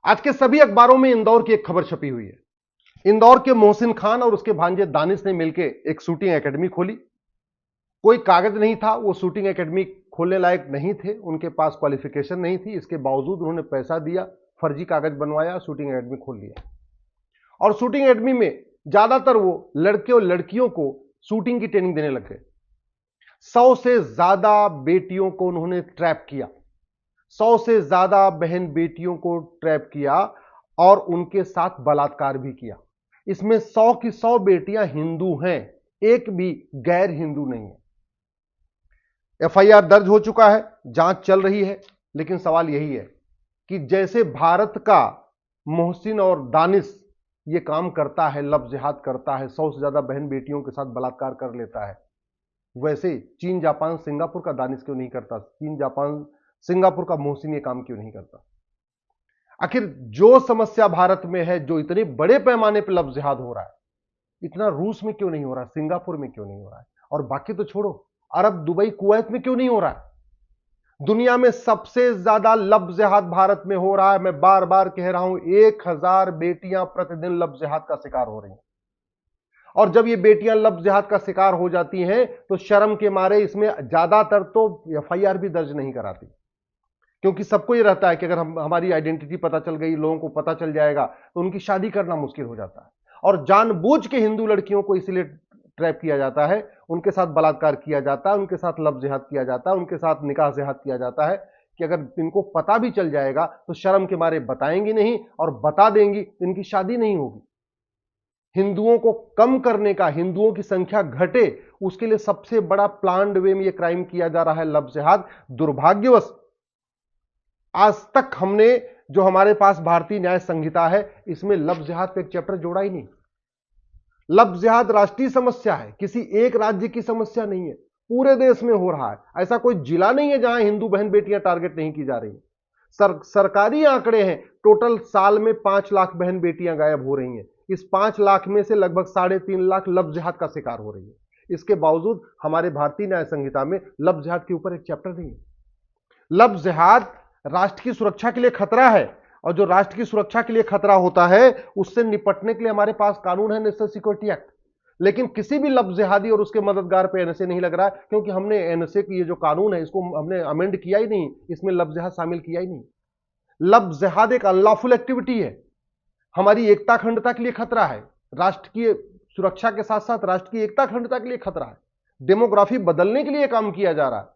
आज के सभी अखबारों में इंदौर की एक खबर छपी हुई है। इंदौर के मोहसिन खान और उसके भांजे दानिश ने मिलकर एक शूटिंग एकेडमी खोली। कोई कागज नहीं था, वो शूटिंग एकेडमी खोलने लायक नहीं थे, उनके पास क्वालिफिकेशन नहीं थी। इसके बावजूद उन्होंने पैसा दिया, फर्जी कागज बनवाया, शूटिंग एकेडमी खोल लिया। और शूटिंग एकेडमी में ज्यादातर वो लड़के और लड़कियों को शूटिंग की ट्रेनिंग देने लग गए। 100 से ज्यादा बेटियों को उन्होंने ट्रैप किया, 100 से ज्यादा बहन बेटियों को ट्रैप किया और उनके साथ बलात्कार भी किया। इसमें 100 की 100 बेटियां हिंदू हैं, एक भी गैर हिंदू नहीं है। एफआईआर दर्ज हो चुका है, जांच चल रही है। लेकिन सवाल यही है कि जैसे भारत का मोहसिन और दानिश ये काम करता है, लव जिहाद करता है, 100 से ज्यादा बहन बेटियों के साथ बलात्कार कर लेता है, वैसे चीन जापान सिंगापुर का दानिश क्यों नहीं करता? चीन जापान सिंगापुर का मोहसिन ये काम क्यों नहीं करता? आखिर जो समस्या भारत में है, जो इतने बड़े पैमाने पर लव जिहाद हो रहा है, इतना रूस में क्यों नहीं हो रहा, सिंगापुर में क्यों नहीं हो रहा है? और बाकी तो छोड़ो, अरब, दुबई, कुवैत में क्यों नहीं हो रहा है? दुनिया में सबसे ज्यादा लव जिहाद भारत में हो रहा है। मैं बार बार कह रहा हूं, 1000 बेटियां प्रतिदिन लव जिहाद का शिकार हो रही हैं। और जब ये बेटियां लव जिहाद का शिकार हो जाती हैं तो शर्म के मारे इसमें ज्यादातर तो एफआईआर भी दर्ज नहीं कराती, क्योंकि सबको ये रहता है कि अगर हमारी आइडेंटिटी पता चल गई, लोगों को पता चल जाएगा, तो उनकी शादी करना मुश्किल हो जाता है। और जानबूझ के हिंदू लड़कियों को इसलिए ट्रैप किया जाता है, उनके साथ बलात्कार किया जाता है, उनके साथ लव जिहाद किया जाता है, उनके साथ निकाह जिहाद किया जाता है कि अगर इनको पता भी चल जाएगा तो शर्म के मारे बताएंगी नहीं, और बता देंगी तो इनकी शादी नहीं होगी। हिंदुओं को कम करने का, हिंदुओं की संख्या घटे, उसके लिए सबसे बड़ा प्लान्ड वे में यह क्राइम किया जा रहा है, लव जिहाद। दुर्भाग्यवश आज तक हमने, जो हमारे पास भारतीय न्याय संहिता है, इसमें लव जिहाद पे एक चैप्टर जोड़ा ही नहीं। लव जिहाद राष्ट्रीय समस्या है, किसी एक राज्य की समस्या नहीं है, पूरे देश में हो रहा है। ऐसा कोई जिला नहीं है जहां हिंदू बहन बेटियां टारगेट नहीं की जा रही। सरकारी आंकड़े हैं, टोटल साल में 5 लाख बहन बेटियां गायब हो रही हैं। इस 5 लाख में से लगभग 3.5 लाख लव जिहाद का शिकार हो रही है। इसके बावजूद हमारे भारतीय न्याय संहिता में लव जिहाद के ऊपर एक चैप्टर नहीं है। लव जिहाद राष्ट्र की सुरक्षा के लिए खतरा है, और जो राष्ट्र की सुरक्षा के लिए खतरा होता है, उससे निपटने के लिए हमारे पास कानून है, नेशनल सिक्योरिटी एक्ट। लेकिन किसी भी लव जिहादी और उसके मददगार पे एनएसए नहीं लग रहा है, क्योंकि हमने एनएसए की ये जो कानून है, इसको हमने अमेंड किया ही नहीं, इसमें लव जिहाद शामिल किया ही नहीं। लव जिहाद एक अनलॉफुल एक्टिविटी है, हमारी एकता अखंडता के लिए खतरा है, राष्ट्र की सुरक्षा के साथ साथ राष्ट्र की एकता अखंडता के लिए खतरा है, डेमोग्राफी बदलने के लिए काम किया जा रहा है।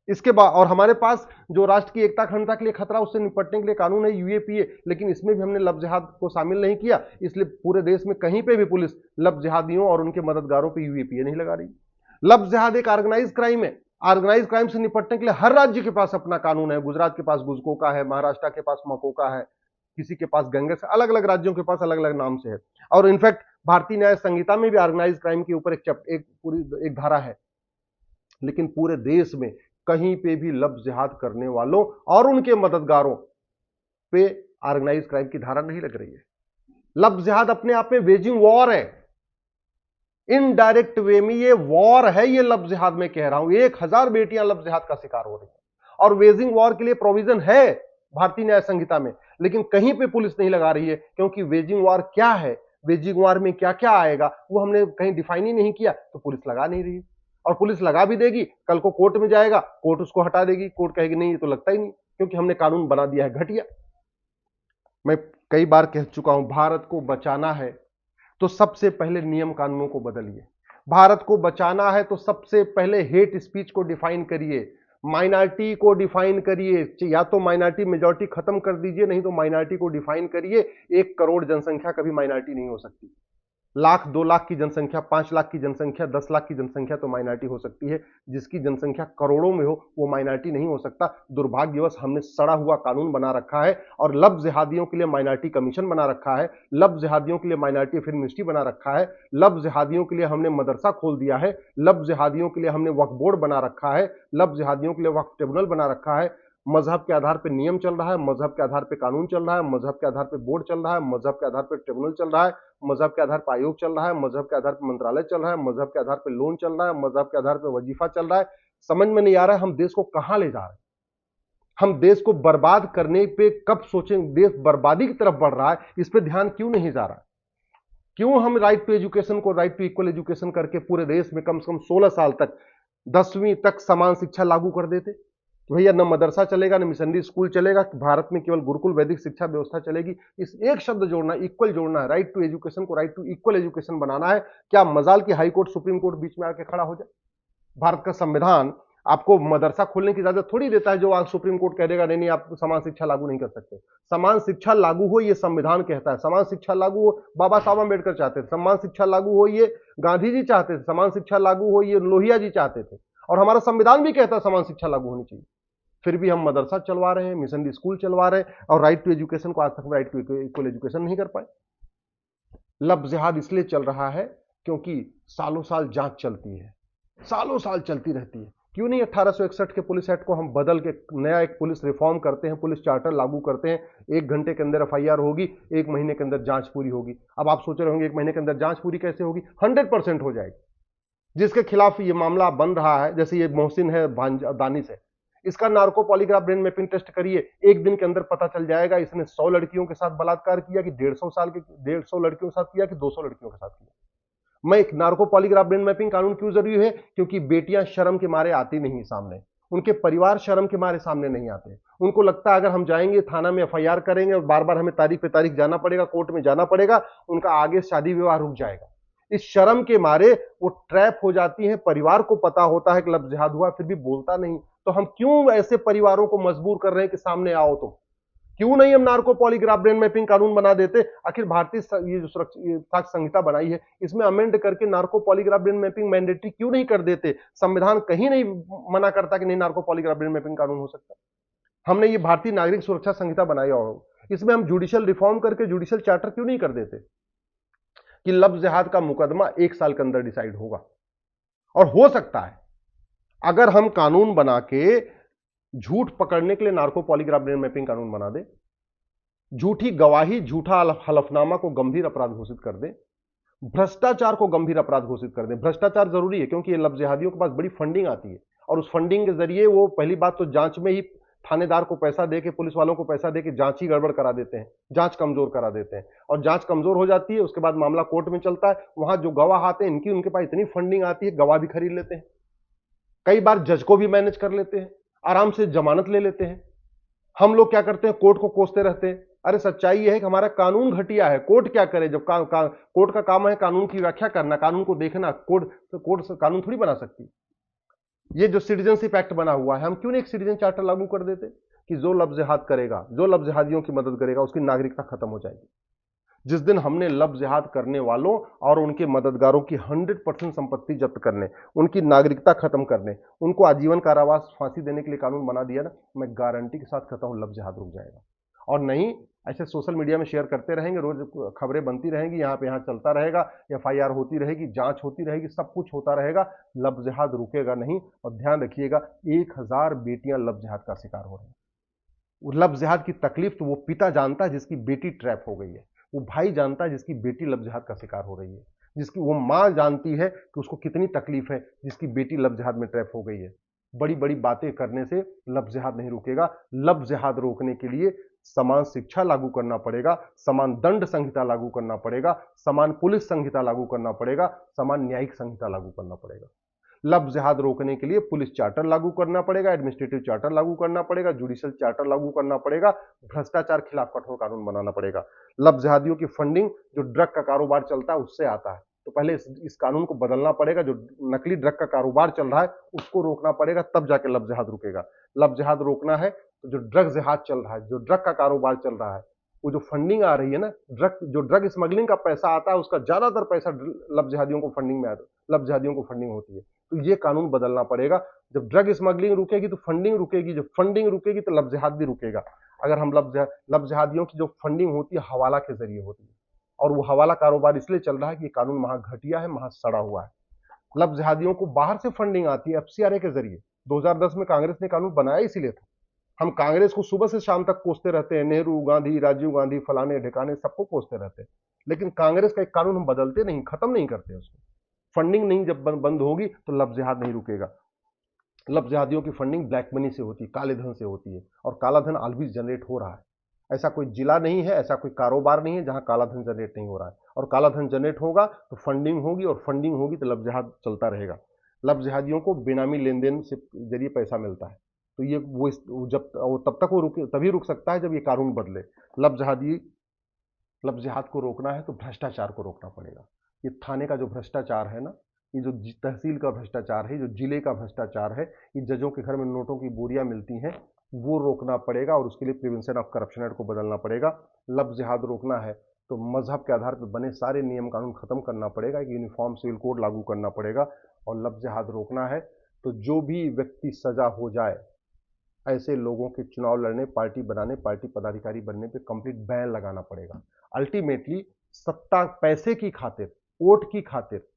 इसके बाद और हमारे पास जो राष्ट्र की एकता अखंडता के लिए खतरा, उससे निपटने के लिए कानून है यूएपीए, लेकिन इसमें भी हमने लव जिहाद को शामिल नहीं किया। इसलिए पूरे देश में कहीं पे भी पुलिस लव जिहादियों और उनके मददगारों पे यूएपीए नहीं लगा रही। लव जिहाद एक ऑर्गेनाइज क्राइम है। ऑर्गेनाइज क्राइम से निपटने के लिए हर राज्य के पास अपना कानून है। गुजरात के पास गुजकोका है, महाराष्ट्र के पास मकोका है, किसी के पास गंगेस, अलग अलग राज्यों के पास अलग अलग नाम से है। और इनफैक्ट भारतीय न्याय संहिता में भी ऑर्गेनाइज क्राइम के ऊपर एक पूरी एक धारा है। लेकिन पूरे देश में कहीं पे भी लव जिहाद करने वालों और उनके मददगारों पे ऑर्गेनाइज क्राइम की धारा नहीं लग रही है। लव जिहाद अपने आप में वेजिंग वॉर है, इनडायरेक्ट वे में ये वॉर है। ये लव जिहाद में कह रहा हूं, 1000 बेटियां लव जिहाद का शिकार हो रही हैं, और वेजिंग वॉर के लिए प्रोविजन है भारतीय न्याय संहिता में, लेकिन कहीं पे पुलिस नहीं लगा रही है। क्योंकि वेजिंग वॉर क्या है, वेजिंग वॉर में क्या क्या आएगा, वो हमने कहीं डिफाइन ही नहीं किया, तो पुलिस लगा नहीं रही। और पुलिस लगा भी देगी, कल को कोर्ट में जाएगा, कोर्ट उसको हटा देगी, कोर्ट कहेगी नहीं ये तो लगता ही नहीं, क्योंकि हमने कानून बना दिया है घटिया। मैं कई बार कह चुका हूं, भारत को बचाना है तो सबसे पहले नियम कानूनों को बदलिए। भारत को बचाना है तो सबसे पहले हेट स्पीच को डिफाइन करिए, माइनॉरिटी को डिफाइन करिए। या तो माइनॉरिटी मेजॉरिटी खत्म कर दीजिए, नहीं तो माइनॉरिटी को डिफाइन करिए। 1 करोड़ जनसंख्या कभी माइनॉरिटी नहीं हो सकती। लाख, 2 लाख की जनसंख्या, 5 लाख की जनसंख्या, 10 लाख की जनसंख्या तो माइनॉरिटी हो सकती है। जिसकी जनसंख्या करोड़ों में हो वो माइनॉरिटी नहीं हो सकता। दुर्भाग्यवश हमने सड़ा हुआ कानून बना रखा है, और लव जिहादियों के लिए माइनॉरिटी कमीशन बना रखा है, लव जिहादियों के लिए माइनॉरिटी फिल्म मिनिस्ट्री बना रखा है, लव जिहादियों के लिए हमने मदरसा खोल दिया है, लव जिहादियों के लिए हमने वक्फ बोर्ड बना रखा है, लव जिहादियों के लिए वक्फ ट्रिब्यूनल बना रखा है। मजहब के आधार पर नियम चल रहा है, मजहब के आधार पर कानून चल रहा है, मजहब के आधार पर बोर्ड चल रहा है, मजहब के आधार पर ट्रिब्यूनल चल रहा है, मजहब के आधार पर आयोग चल रहा है, मजहब के आधार पर मंत्रालय चल रहा है, मजहब के आधार पर लोन चल रहा है, मजहब के आधार पर वजीफा चल रहा है। समझ में नहीं आ रहा है हम देश को कहां ले जा रहे हैं। हम देश को बर्बाद करने पे कब सोचें? देश बर्बादी की तरफ बढ़ रहा है, इस पे ध्यान क्यों नहीं जा रहा? क्यों हम राइट टू एजुकेशन को राइट टू इक्वल एजुकेशन करके पूरे देश में कम से कम 16 साल तक 10वीं तक समान शिक्षा लागू कर देते? तो भैया न मदरसा चलेगा, न मिशनरी स्कूल चलेगा, भारत में केवल गुरुकुल वैदिक शिक्षा व्यवस्था चलेगी। इस एक शब्द जोड़ना, इक्वल जोड़ना है, राइट टू एजुकेशन को राइट टू इक्वल एजुकेशन बनाना है। क्या मजाल की हाई कोर्ट सुप्रीम कोर्ट बीच में आके खड़ा हो जाए? भारत का संविधान आपको मदरसा खोलने की इजाजत थोड़ी देता है, जो आज सुप्रीम कोर्ट कह देगा नहीं नहीं आप समान शिक्षा लागू नहीं कर सकते। समान शिक्षा लागू हो ये संविधान कहता है, समान शिक्षा लागू हो बाबा साहब अम्बेडकर चाहते थे, समान शिक्षा लागू हो ये गांधी जी चाहते थे, समान शिक्षा लागू हो ये लोहिया जी चाहते थे, और हमारा संविधान भी कहता है समान शिक्षा लागू होनी चाहिए। फिर भी हम मदरसा चलवा रहे हैं, मिशनरी स्कूल चलवा रहे हैं, और राइट टू एजुकेशन को आज तक राइट टू इक्वल एजुकेशन नहीं कर पाए। लब जिहाद इसलिए चल रहा है क्योंकि सालों साल जांच चलती है, सालों साल चलती रहती है। क्यों नहीं 1861 के पुलिस एक्ट को हम बदल के नया एक पुलिस रिफॉर्म करते हैं, पुलिस चार्टर लागू करते हैं, 1 घंटे के अंदर एफआईआर होगी, 1 महीने के अंदर जांच पूरी होगी। अब आप सोच रहे होंगे 1 महीने के अंदर जांच पूरी कैसे होगी? 100% हो जाएगी। जिसके खिलाफ ये मामला बन रहा है, जैसे ये मोहसिन है दानिश है, इसका narco polygraph brain mapping test करिए, 1 दिन के अंदर पता चल जाएगा इसने 100 लड़कियों के साथ बलात्कार किया कि 150 लड़कियों के साथ किया कि 200 लड़कियों के साथ किया। मैं एक नार्को पॉलीग्राफ ब्रेन मैपिंग कानून क्यों जरूरी है? क्योंकि बेटियां शर्म के मारे आती नहीं सामने, उनके परिवार शर्म के मारे सामने नहीं आते। उनको लगता है अगर हम जाएंगे थाना में एफआईआर करेंगे और बार बार हमें तारीख पे तारीख जाना पड़ेगा, कोर्ट में जाना पड़ेगा, उनका आगे शादी विवाह रुक जाएगा। इस शर्म के मारे वो ट्रैप हो जाती है। परिवार को पता होता है कि लब जिहाद हुआ, फिर भी बोलता नहीं। तो हम क्यों ऐसे परिवारों को मजबूर कर रहे हैं कि सामने आओ? तो क्यों नहीं हम नार्को पॉलीग्राफ ब्रेन मैपिंग कानून बना देते? आखिर भारतीय ये जो साक्ष्य संहिता बनाई है, इसमें अमेंड करके narco polygraph brain mapping mandatory क्यों नहीं कर देते? संविधान कहीं नहीं मना करता कि नहीं नार्को पॉलीग्राफ ब्रेन मैपिंग कानून हो सकता। हमने ये भारतीय नागरिक सुरक्षा संहिता बनाई, और इसमें हम जुडिशियल रिफॉर्म करके जुडिशियल चार्टर क्यों नहीं कर देते कि लब जिहाद का मुकदमा 1 साल के अंदर डिसाइड होगा? और हो सकता है अगर हम कानून बना के झूठ पकड़ने के लिए नार्को पॉलीग्राफ ब्रेन मैपिंग कानून बना दे, झूठी गवाही, झूठा हलफनामा को गंभीर अपराध घोषित कर दे, भ्रष्टाचार को गंभीर अपराध घोषित कर दे। भ्रष्टाचार जरूरी है क्योंकि ये लब जिहादियों के पास बड़ी फंडिंग आती है, और उस फंडिंग के जरिए वो पहली बात तो जांच में ही थानेदार को पैसा देके, पुलिस वालों को पैसा देके जांच ही गड़बड़ करा देते हैं, जांच कमजोर करा देते हैं, और जांच कमजोर हो जाती है, उसके बाद मामला कोर्ट में चलता है। वहां जो गवाह आते हैं इनकी उनके पास इतनी फंडिंग आती है, गवाह भी खरीद लेते हैं, कई बार जज को भी मैनेज कर लेते हैं, आराम से जमानत ले लेते हैं। हम लोग क्या करते हैं? कोर्ट को कोसते रहते हैं। अरे सच्चाई यह है कि हमारा कानून घटिया है। कोर्ट क्या करे जब कोर्ट का काम है कानून की व्याख्या करना, कानून को देखना। कोर्ट कानून थोड़ी बना सकती। ये जो सिटीजनशिप एक्ट बना हुआ है, हम क्यों नहीं एक सिटीजन चार्टर लागू कर देते कि जो लब जिहाद करेगा, जो लब जिहादियों की मदद करेगा, उसकी नागरिकता खत्म हो जाएगी। जिस दिन हमने लब जिहाद करने वालों और उनके मददगारों की 100% संपत्ति जब्त करने, उनकी नागरिकता खत्म करने, उनको आजीवन कारावास फांसी देने के लिए कानून बना दिया ना, मैं गारंटी के साथ कहता हूं लब जिहाद रुक जाएगा। और नहीं ऐसे सोशल मीडिया में शेयर करते रहेंगे, रोज खबरें बनती रहेंगी, यहां पे यहां चलता रहेगा, एफआईआर होती रहेगी, जांच होती रहेगी, सब कुछ होता रहेगा, लब जिहाद रुकेगा नहीं। और ध्यान रखिएगा, 1000 बेटियां लब जिहाद का शिकार हो रही हैं। लब जिहाद की तकलीफ तो वो पिता जानता है जिसकी बेटी ट्रैप हो गई है, वो भाई जानता है जिसकी बेटी लब जिहाद का शिकार हो रही है, जिसकी वो मां जानती है कि उसको कितनी तकलीफ है जिसकी बेटी लब जिहाद में ट्रैप हो गई है। बड़ी बड़ी बातें करने से लब जिहाद नहीं रुकेगा। लब जिहाद रोकने के लिए समान शिक्षा लागू करना पड़ेगा, समान दंड संहिता लागू करना पड़ेगा, समान पुलिस संहिता लागू करना पड़ेगा, समान न्यायिक संहिता लागू करना पड़ेगा। लब जिहाद रोकने के लिए पुलिस चार्टर लागू करना पड़ेगा, एडमिनिस्ट्रेटिव चार्टर लागू करना पड़ेगा, जुडिशियल चार्टर लागू करना पड़ेगा, भ्रष्टाचार खिलाफ कठोर कानून बनाना पड़ेगा। लब जिहादियों की फंडिंग जो ड्रग का कारोबार चलता है उससे आता है, तो पहले इस कानून को बदलना पड़ेगा। जो नकली ड्रग का कारोबार चल रहा है उसको रोकना पड़ेगा, तब जाके लब जिहाद रुकेगा। लब जिहाद रोकना है तो जो ड्रग जिहाद चल रहा है, जो ड्रग का कारोबार चल रहा है, वो जो फंडिंग आ रही है ना, जो ड्रग स्मगलिंग का पैसा आता है, उसका ज्यादातर पैसा लब जिहादियों को फंडिंग में आता है, लब जिहादियों को फंडिंग होती है। तो ये कानून बदलना पड़ेगा। जब ड्रग स्मगलिंग रुकेगी तो फंडिंग रुकेगी, जब फंडिंग रुकेगी तो लब जिहाद भी रुकेगा। अगर हम लब जिहादियों की जो फंडिंग होती है हवाला के जरिए होती है, और वो हवाला कारोबार इसलिए चल रहा है कि ये कानून महा घटिया है, महा सड़ा हुआ है। लब जिहादियों को बाहर से फंडिंग आती है एफसीआरए के जरिए। 2010 में कांग्रेस ने कानून बनाया इसीलिए था। हम कांग्रेस को सुबह से शाम तक कोसते रहते हैं, नेहरू, गांधी, राजीव गांधी, फलाने ढिकाने, सबको कोसते रहते हैं, लेकिन कांग्रेस का एक कानून हम बदलते नहीं, खत्म नहीं करते उसको। फंडिंग नहीं जब बंद होगी तो लब जिहाद नहीं रुकेगा। लब जिहादियों की फंडिंग ब्लैक मनी से होती है, काले धन से होती है, और काला धन ऑलवेज जनरेट हो रहा है। ऐसा कोई जिला नहीं है, ऐसा कोई कारोबार नहीं है जहां काला धन जनरेट नहीं हो रहा है। और काला धन जनरेट होगा तो फंडिंग होगी, और फंडिंग होगी तो लब जिहाद चलता रहेगा। लब जिहादियों को बेनामी लेन देन से जरिए पैसा मिलता है। तो ये जब वो तब तक वो रुके, तभी रुक सकता है जब ये कानून बदले। लब जिहादी लब जिहाद को रोकना है तो भ्रष्टाचार को रोकना पड़ेगा। ये थाने का जो भ्रष्टाचार है ना, ये जो तहसील का भ्रष्टाचार है, जो जिले का भ्रष्टाचार है, ये जजों के घर में नोटों की बोरियां मिलती हैं, वो रोकना पड़ेगा। और उसके लिए प्रिवेंशन ऑफ करप्शन एक्ट को बदलना पड़ेगा। लब जिहाद रोकना है तो मजहब के आधार पर बने सारे नियम कानून खत्म करना पड़ेगा, एक यूनिफॉर्म सिविल कोड लागू करना पड़ेगा। और लब जिहाद रोकना है तो जो भी व्यक्ति सजा हो जाए, ऐसे लोगों के चुनाव लड़ने, पार्टी बनाने, पार्टी पदाधिकारी बनने पे कंप्लीट बैन लगाना पड़ेगा। अल्टीमेटली सत्ता, पैसे की खातिर, वोट की खातिर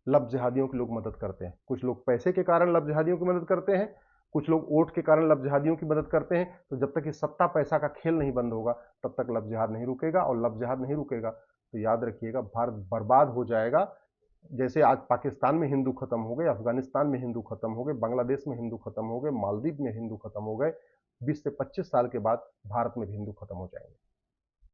लब जिहादियों की लोग मदद करते हैं। कुछ लोग पैसे के कारण लब जिहादियों की मदद करते हैं, कुछ लोग वोट के कारण लब जिहादियों की मदद करते हैं। तो जब तक ये सत्ता पैसा का खेल नहीं बंद होगा, तब तक लब जिहाद नहीं रुकेगा। और लब जिहाद नहीं रुकेगा तो याद रखिएगा, भारत बर्बाद हो जाएगा। जैसे आज पाकिस्तान में हिंदू खत्म हो गए, अफगानिस्तान में हिंदू खत्म हो गए, बांग्लादेश में हिंदू खत्म हो गए, मालदीव में हिंदू खत्म हो गए, 20 से 25 साल के बाद भारत में भी हिंदू खत्म हो जाएंगे।